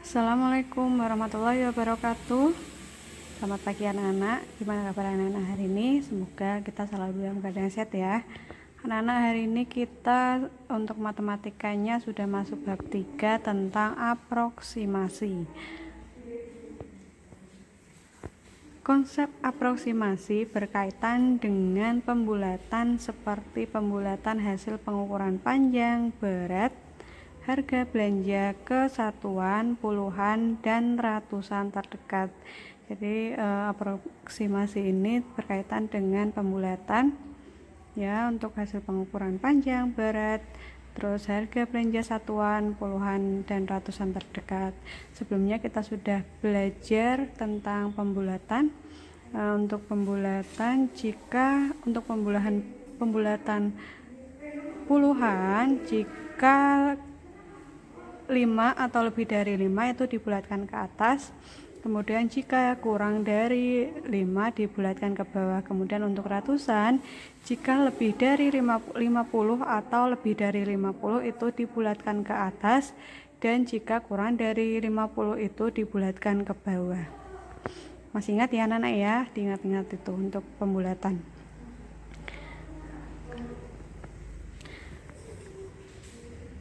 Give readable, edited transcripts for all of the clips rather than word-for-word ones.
Assalamualaikum warahmatullahi wabarakatuh. Selamat pagi anak-anak. Gimana kabar anak-anak hari ini? Semoga kita selalu dalam keadaan sehat ya. Anak-anak, hari ini kita untuk matematikanya sudah masuk bab 3 tentang aproksimasi. Konsep aproksimasi berkaitan dengan pembulatan seperti pembulatan hasil pengukuran panjang, berat, harga belanja ke satuan, puluhan, dan ratusan terdekat. Jadi aproksimasi ini berkaitan dengan pembulatan ya untuk hasil pengukuran panjang, berat, terus harga belanja satuan, puluhan, dan ratusan terdekat. Sebelumnya kita sudah belajar tentang pembulatan. Untuk pembulatan, jika untuk pembulatan puluhan, jika 5 atau lebih dari 5 itu dibulatkan ke atas, kemudian jika kurang dari 5 dibulatkan ke bawah. Kemudian untuk ratusan, jika lebih dari 50 atau lebih dari 50 itu dibulatkan ke atas, dan jika kurang dari 50 itu dibulatkan ke bawah. Masih ingat ya anak-anak ya? Diingat-ingat itu untuk pembulatan.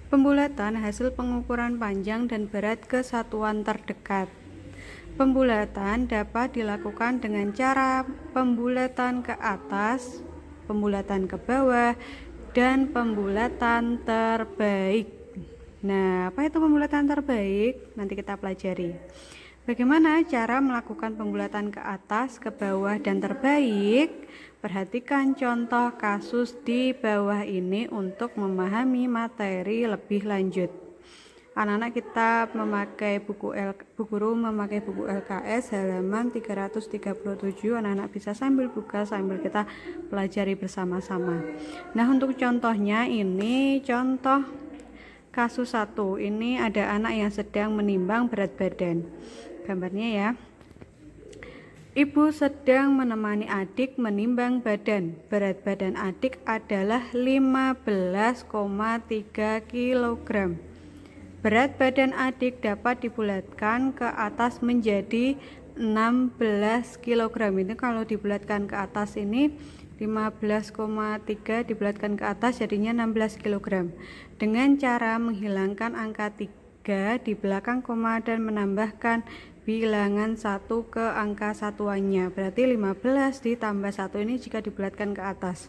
Pembulatan hasil pengukuran panjang dan berat ke satuan terdekat. Pembulatan dapat dilakukan dengan cara pembulatan ke atas, pembulatan ke bawah, dan pembulatan terbaik. Nah, apa itu pembulatan terbaik? Nanti kita pelajari. Bagaimana cara melakukan pembulatan ke atas, ke bawah, dan terbaik? Perhatikan contoh kasus di bawah ini untuk memahami materi lebih lanjut. Anak-anak, kita memakai buku LKS halaman 337. Anak-anak bisa sambil buka sambil kita pelajari bersama-sama. Nah, untuk contohnya ini contoh kasus 1. Ini ada anak yang sedang menimbang berat badan. Gambarnya ya. Ibu sedang menemani adik menimbang badan. Berat badan adik adalah 15,3 kg. Berat badan adik dapat dibulatkan ke atas menjadi 16 kg. Ini kalau dibulatkan ke atas ini 15,3 dibulatkan ke atas jadinya 16 kg. Dengan cara menghilangkan angka 3 di belakang koma dan menambahkan bilangan 1 ke angka satuannya. Berarti 15 ditambah 1 ini jika dibulatkan ke atas.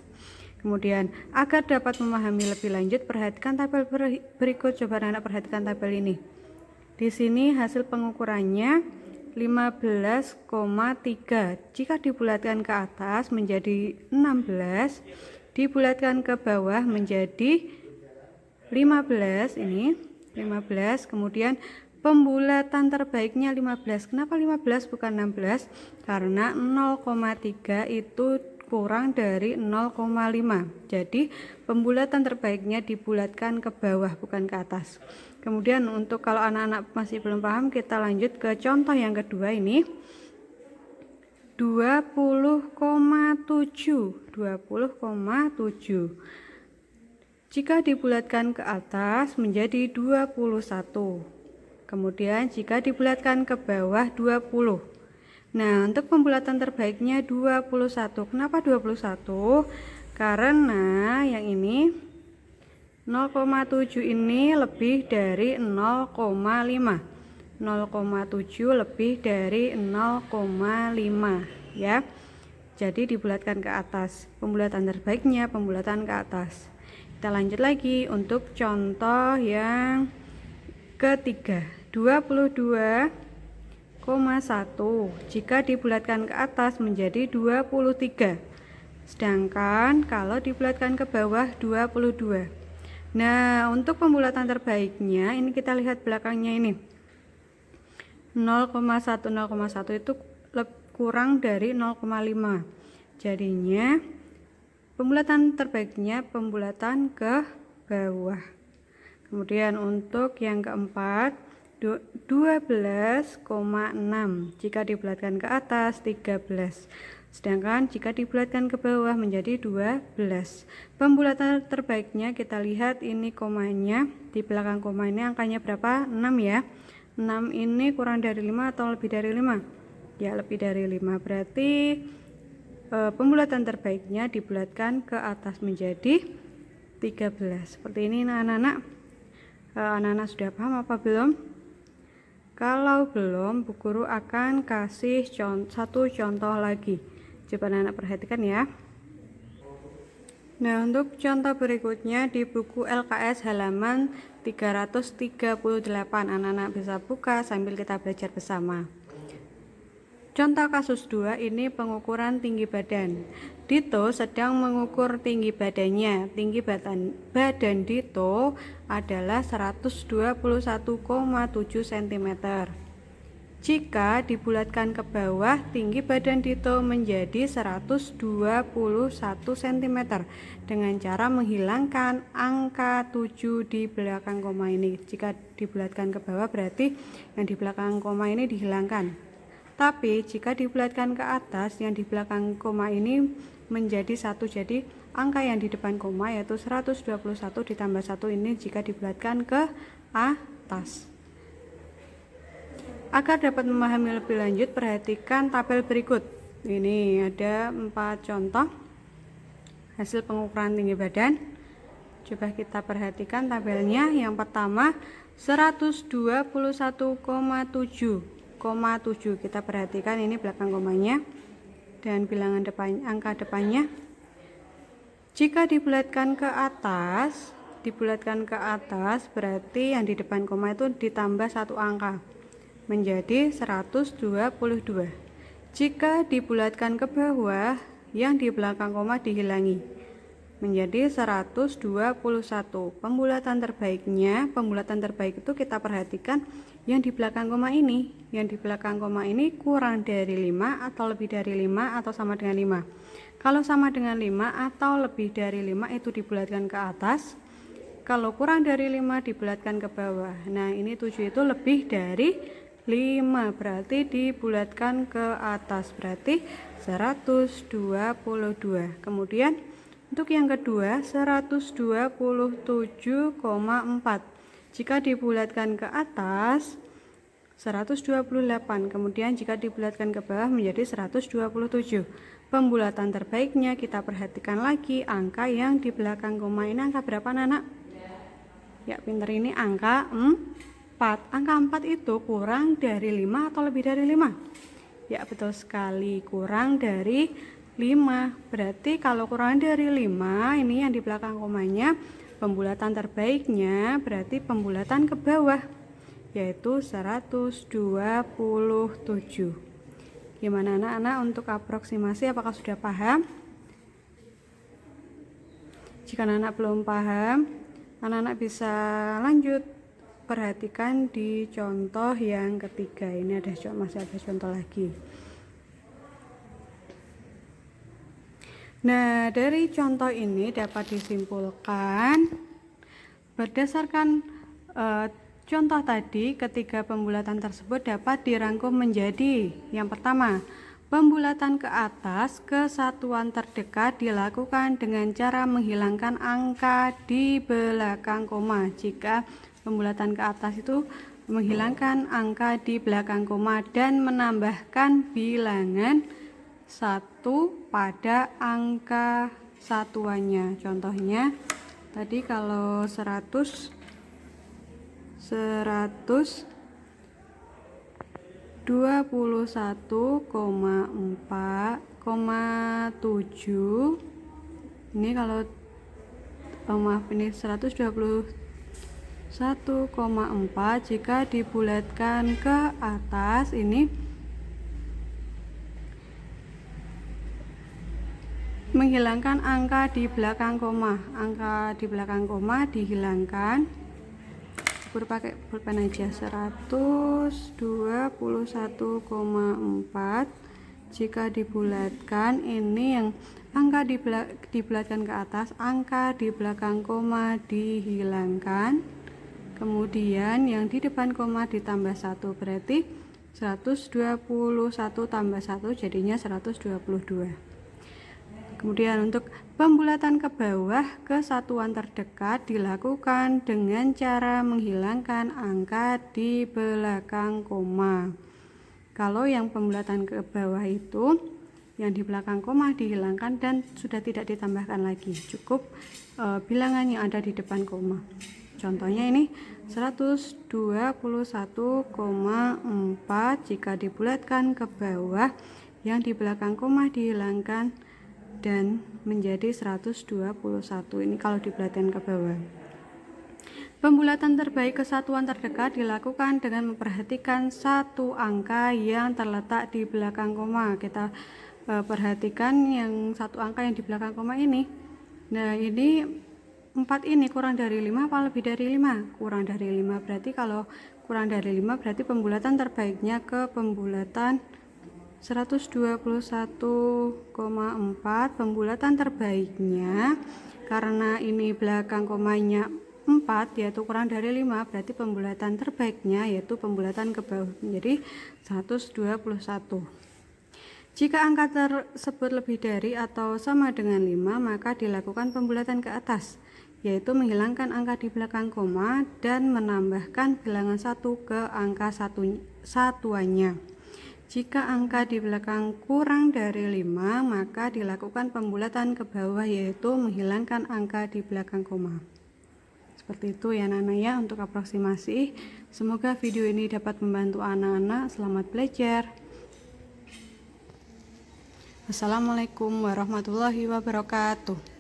Kemudian, agar dapat memahami lebih lanjut, perhatikan tabel berikut. Coba anak perhatikan tabel ini. Di sini hasil pengukurannya 15,3. Jika dibulatkan ke atas menjadi 16, dibulatkan ke bawah menjadi 15, ini 15. Kemudian pembulatan terbaiknya 15. Kenapa 15 bukan 16? Karena 0,3 itu kurang dari 0,5. Jadi pembulatan terbaiknya dibulatkan ke bawah bukan ke atas. Kemudian untuk kalau anak-anak masih belum paham, kita lanjut ke contoh yang kedua ini. 20,7. Jika dibulatkan ke atas menjadi 21. Kemudian jika dibulatkan ke bawah 20. Nah, untuk pembulatan terbaiknya 21. Kenapa 21? Karena yang ini 0,7 ini lebih dari 0,5. 0,7 lebih dari 0,5 ya. Jadi dibulatkan ke atas. Pembulatan terbaiknya pembulatan ke atas. Kita lanjut lagi untuk contoh yang ketiga. 22,1 jika dibulatkan ke atas menjadi 23. Sedangkan kalau dibulatkan ke bawah 22. Nah, untuk pembulatan terbaiknya ini kita lihat belakangnya ini. 0,1 itu kurang dari 0,5. Jadinya pembulatan terbaiknya pembulatan ke bawah. Kemudian untuk yang keempat 12,6 jika dibulatkan ke atas 13. Sedangkan jika dibulatkan ke bawah menjadi 12. Pembulatan terbaiknya kita lihat ini komanya, di belakang koma ini angkanya berapa? 6 ya. 6 ini kurang dari 5 atau lebih dari 5? Ya, lebih dari 5. Berarti pembulatan terbaiknya dibulatkan ke atas menjadi 13. Seperti ini anak-anak. Anak-anak sudah paham apa belum? Kalau belum, Bu Guru akan kasih satu contoh lagi. Coba anak-anak perhatikan ya. Nah, untuk contoh berikutnya di buku LKS halaman 338. Anak-anak bisa buka sambil kita belajar bersama. Contoh kasus 2 ini pengukuran tinggi badan. Dito sedang mengukur tinggi badannya. Tinggi badan Dito adalah 121,7 cm. Jika dibulatkan ke bawah, tinggi badan Dito menjadi 121 cm dengan cara menghilangkan angka 7 di belakang koma ini. Jika dibulatkan ke bawah berarti yang di belakang koma ini dihilangkan. Tapi jika dibulatkan ke atas, yang di belakang koma ini menjadi 1. Jadi angka yang di depan koma yaitu 121 ditambah 1 ini jika dibulatkan ke atas. Agar dapat memahami lebih lanjut, perhatikan tabel berikut. Ini ada 4 contoh hasil pengukuran tinggi badan. Coba kita perhatikan tabelnya. Yang pertama 121,7. Kita perhatikan ini belakang komanya dan bilangan angka depannya. Jika dibulatkan ke atas berarti yang di depan koma itu ditambah 1 angka menjadi 122. Jika dibulatkan ke bawah, yang di belakang koma dihilangi menjadi 121. Pembulatan terbaik itu kita perhatikan yang di belakang koma ini. Yang di belakang koma ini kurang dari 5 atau lebih dari 5 atau sama dengan 5. Kalau sama dengan 5 atau lebih dari 5 itu dibulatkan ke atas. Kalau kurang dari 5 dibulatkan ke bawah. Nah, ini 7 itu lebih dari 5, berarti dibulatkan ke atas, berarti 122. Kemudian untuk yang kedua 127,4. Jika dibulatkan ke atas 128, kemudian jika dibulatkan ke bawah menjadi 127. Pembulatan terbaiknya kita perhatikan lagi angka yang di belakang koma ini angka berapa anak? Ya, pinter ini angka 4. Angka 4 itu kurang dari 5 atau lebih dari 5? Ya, betul sekali, kurang dari 5. Berarti kalau kurang dari 5, ini yang di belakang komanya, pembulatan terbaiknya berarti pembulatan ke bawah, yaitu 127. Gimana anak-anak untuk aproksimasi, apakah sudah paham? Jika anak-anak belum paham, anak-anak bisa lanjut perhatikan di contoh yang ketiga. Ini masih ada contoh lagi. Nah, dari contoh ini dapat disimpulkan berdasarkan contoh tadi, ketiga pembulatan tersebut dapat dirangkum menjadi: yang pertama, pembulatan ke atas ke satuan terdekat dilakukan dengan cara menghilangkan angka di belakang koma. Jika pembulatan ke atas itu menghilangkan angka di belakang koma dan menambahkan bilangan 1 pada angka satuannya. Contohnya tadi kalau 121,4,7. Ini kalau maaf, ini 121,4 jika dibulatkan ke atas ini menghilangkan angka di belakang koma. Angka di belakang koma dihilangkan. Pakai pulpen aja. 121,4 jika dibulatkan, ini yang angka dibulatkan ke atas, angka di belakang koma dihilangkan, kemudian yang di depan koma ditambah 1, berarti 121 tambah 1 jadinya 122. Kemudian untuk pembulatan ke bawah ke satuan terdekat dilakukan dengan cara menghilangkan angka di belakang koma. Kalau yang pembulatan ke bawah itu yang di belakang koma dihilangkan dan sudah tidak ditambahkan lagi, cukup bilangan yang ada di depan koma. Contohnya ini 121,4 jika dibulatkan ke bawah, yang di belakang koma dihilangkan dan menjadi 121. Ini kalau dibulatkan ke bawah. Pembulatan terbaik ke satuan terdekat dilakukan dengan memperhatikan satu angka yang terletak di belakang koma. Kita perhatikan yang satu angka yang di belakang koma ini. Nah, ini 4 ini kurang dari 5 apa lebih dari 5? Kurang dari 5. Berarti kalau kurang dari 5 berarti pembulatan terbaiknya ke pembulatan 121,4. Pembulatan terbaiknya karena ini belakang komanya 4 yaitu kurang dari 5, berarti pembulatan terbaiknya yaitu pembulatan ke bawah menjadi 121. Jika angka tersebut lebih dari atau sama dengan 5, maka dilakukan pembulatan ke atas, yaitu menghilangkan angka di belakang koma dan menambahkan bilangan 1 ke angka satuannya. Jika angka di belakang kurang dari 5, maka dilakukan pembulatan ke bawah, yaitu menghilangkan angka di belakang koma. Seperti itu ya anak-anak ya untuk aproksimasi. Semoga video ini dapat membantu anak-anak. Selamat belajar. Assalamualaikum warahmatullahi wabarakatuh.